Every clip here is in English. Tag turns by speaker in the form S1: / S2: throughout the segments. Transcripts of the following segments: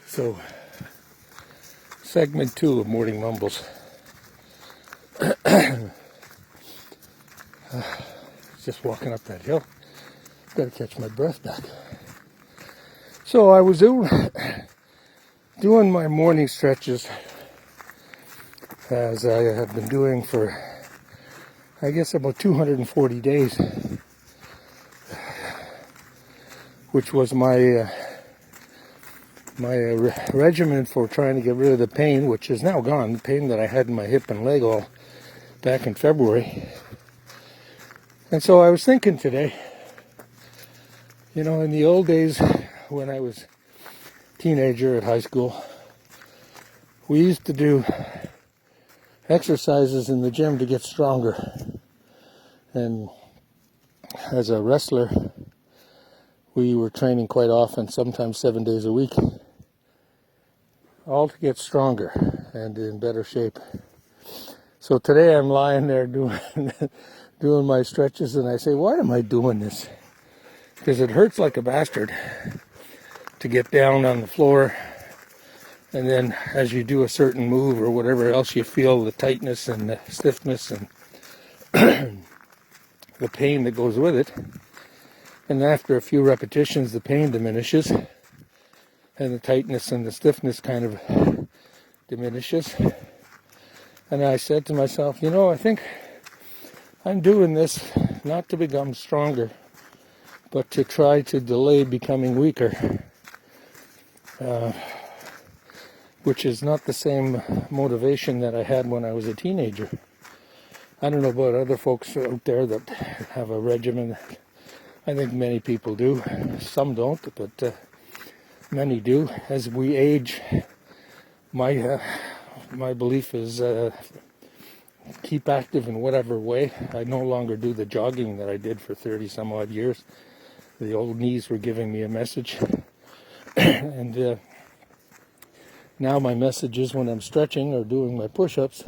S1: So, segment 2 of Morning Mumbles. Just walking up that hill. Gotta catch my breath back. So I was doing my morning stretches as I have been doing for, I guess, about 240 days, which was my regimen for trying to get rid of the pain, which is now gone, the pain that I had in my hip and leg all back in February. And so I was thinking today, you know, in the old days when I was a teenager at high school, we used to do exercises in the gym to get stronger. And as a wrestler, we were training quite often, sometimes 7 days a week, all to get stronger and in better shape. So today I'm lying there doing my stretches, and I say, why am I doing this? Because it hurts like a bastard to get down on the floor, and then as you do a certain move or whatever else, you feel the tightness and the stiffness and the pain that goes with it. And after a few repetitions, the pain diminishes, and the tightness and the stiffness kind of diminishes. And I said to myself, you know, I think I'm doing this not to become stronger, but to try to delay becoming weaker, which is not the same motivation that I had when I was a teenager. I don't know about other folks out there that have a regimen. I think many people do. Some don't, but many do. As we age, my belief is keep active in whatever way. I no longer do the jogging that I did for 30 some odd years. The old knees were giving me a message. And now my message is, when I'm stretching or doing my push-ups,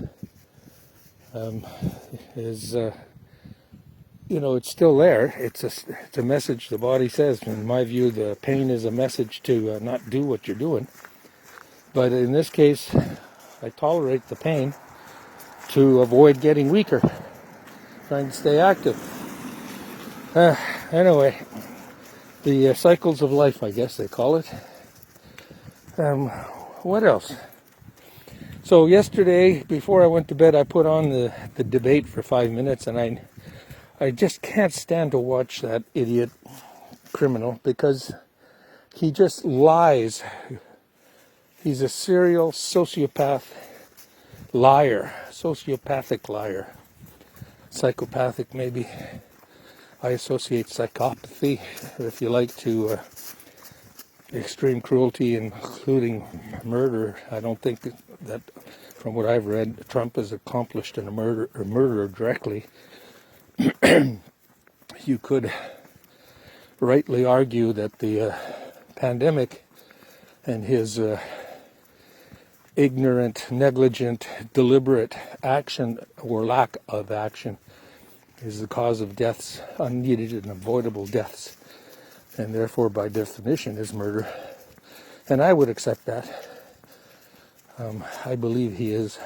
S1: is you know, it's still there. It's a message the body says. In my view, the pain is a message to not do what you're doing. But in this case, I tolerate the pain to avoid getting weaker, trying to stay active. Anyway, the cycles of life, I guess they call it. What else? So yesterday, before I went to bed, I put on the debate for 5 minutes, and I just can't stand to watch that idiot criminal, because he just lies. He's a serial sociopath liar, sociopathic liar, psychopathic maybe. I associate psychopathy, if you like, to extreme cruelty, including murder. I don't think that, from what I've read, Trump has accomplished a murder directly. You could rightly argue that the pandemic and his ignorant, negligent, deliberate action or lack of action is the cause of deaths, unneeded and avoidable deaths, and therefore by definition is murder. And I would accept that. I believe he is.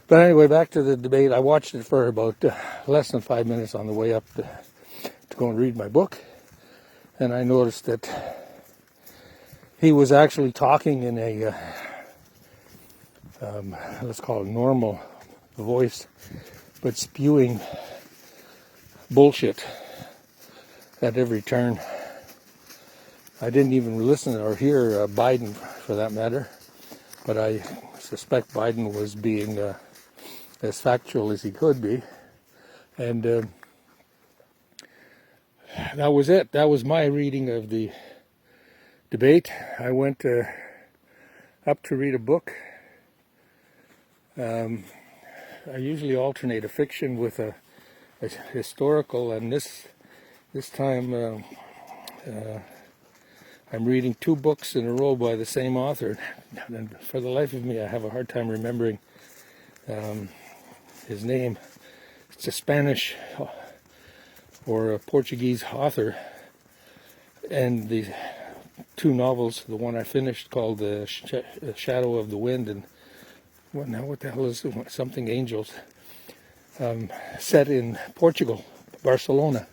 S1: But anyway, back to the debate. I watched it for about less than 5 minutes on the way up to go and read my book, and I noticed that he was actually talking in a let's call it normal voice, but spewing bullshit at every turn. I didn't even listen or hear Biden, for that matter, but I suspect Biden was being as factual as he could be. And that was it. That was my reading of the debate. I went up to read a book. I usually alternate a fiction with a historical, and this time I'm reading 2 books in a row by the same author, and for the life of me I have a hard time remembering his name. It's a Spanish or a Portuguese author, and the two novels. The one I finished called The Shadow of the Wind, and what the hell is it? Something Angels, set in Portugal, Barcelona.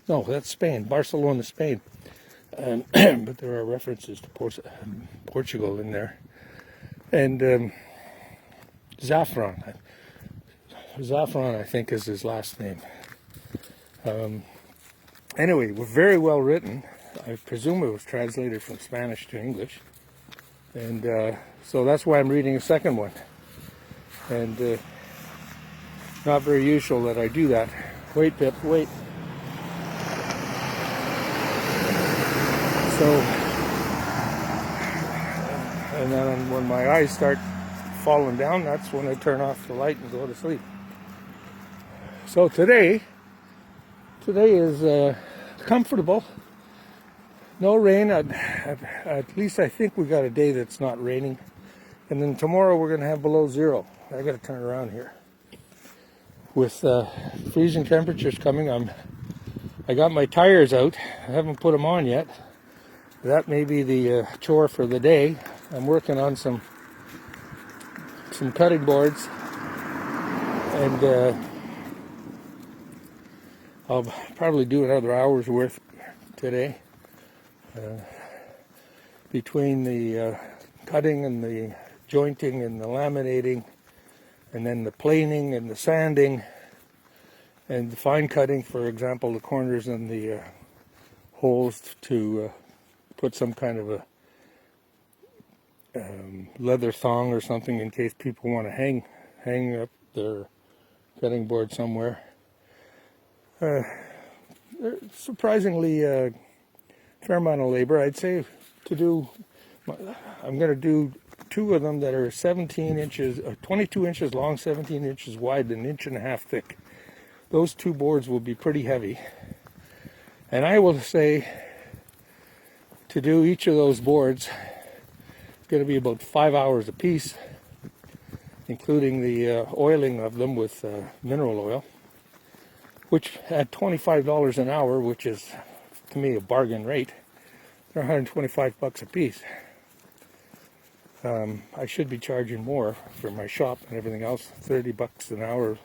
S1: No, that's Spain, Barcelona, Spain. But there are references to Portugal in there. And Zafran, I think, is his last name. Anyway, very well written. I presume it was translated from Spanish to English. And so that's why I'm reading a second one. And not very usual that I do that. Wait, Pip, wait. So, and then when my eyes start falling down, that's when I turn off the light and go to sleep. So today is comfortable. No rain. At least I think we got a day that's not raining. And then tomorrow we're going to have below zero. I got to turn around here. With freezing temperatures coming, I got my tires out. I haven't put them on yet. That may be the chore for the day. I'm working on some cutting boards, and I'll probably do another hour's worth today. Between the cutting and the jointing and the laminating, and then the planing and the sanding and the fine cutting, for example, the corners and the holes to put some kind of a leather thong or something in case people want to hang up their cutting board somewhere. Surprisingly fair amount of labor, I'd say, to do. I'm going to do two of them that are 17 inches, 22 inches long, 17 inches wide, and an inch and a half thick. Those two boards will be pretty heavy. And I will say, to do each of those boards, it's going to be about 5 hours a piece, including the oiling of them with mineral oil, which at $25 an hour, which is to me a bargain rate, they're $125 a piece. I should be charging more for my shop and everything else, $30 an hour,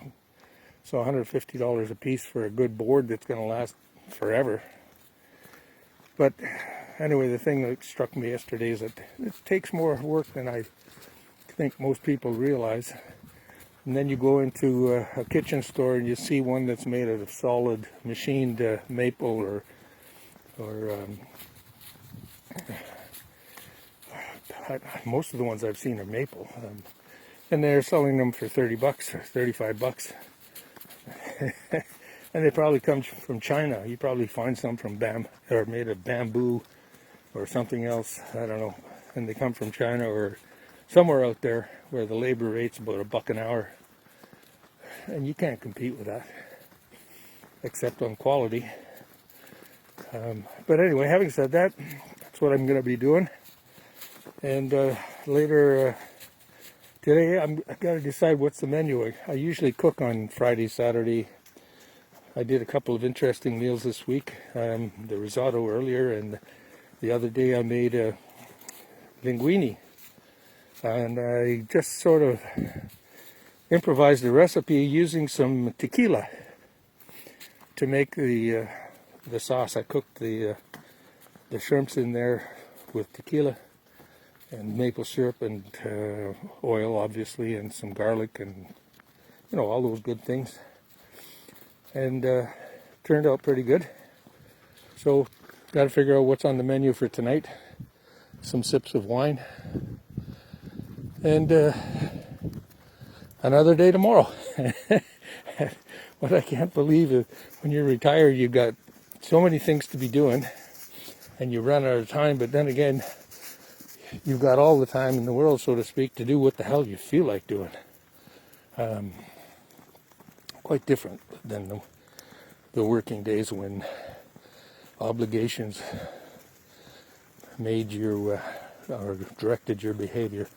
S1: so $150 a piece for a good board that's going to last forever. But anyway, the thing that struck me yesterday is that it takes more work than I think most people realize. And then you go into a kitchen store and you see one that's made out of solid machined maple or most of the ones I've seen are maple, and they're selling them for $30 or $35. And they probably come from China. You probably find some from or made of bamboo or something else. I don't know. And they come from China or somewhere out there where the labor rate's about $1 an hour. And you can't compete with that, except on quality. But anyway, having said that, that's what I'm going to be doing. And later today, I've got to decide what's the menu. I usually cook on Friday, Saturday. I did a couple of interesting meals this week. The risotto earlier, and the other day I made linguine. And I just sort of improvised the recipe using some tequila to make the sauce. I cooked the shrimps in there with tequila and maple syrup and oil, obviously, and some garlic and, all those good things. And turned out pretty good. So, got to figure out what's on the menu for tonight. Some sips of wine. And another day tomorrow. What I can't believe is when you're retired, you've got so many things to be doing and you run out of time, but then again, you've got all the time in the world, so to speak, to do what the hell you feel like doing. Quite different than the working days when obligations made you or directed your behavior.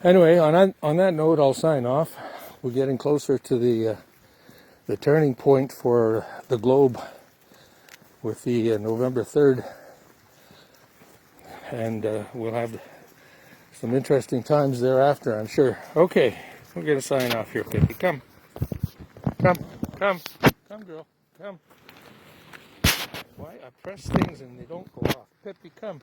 S1: Anyway, on that note, I'll sign off. We're getting closer to the turning point for the globe with the November 3rd and we'll have some interesting times thereafter, I'm sure. Okay, we'll get a sign off here, Pippi. Come, come, girl, come. Why? I press things and they don't go off. Pippi, come.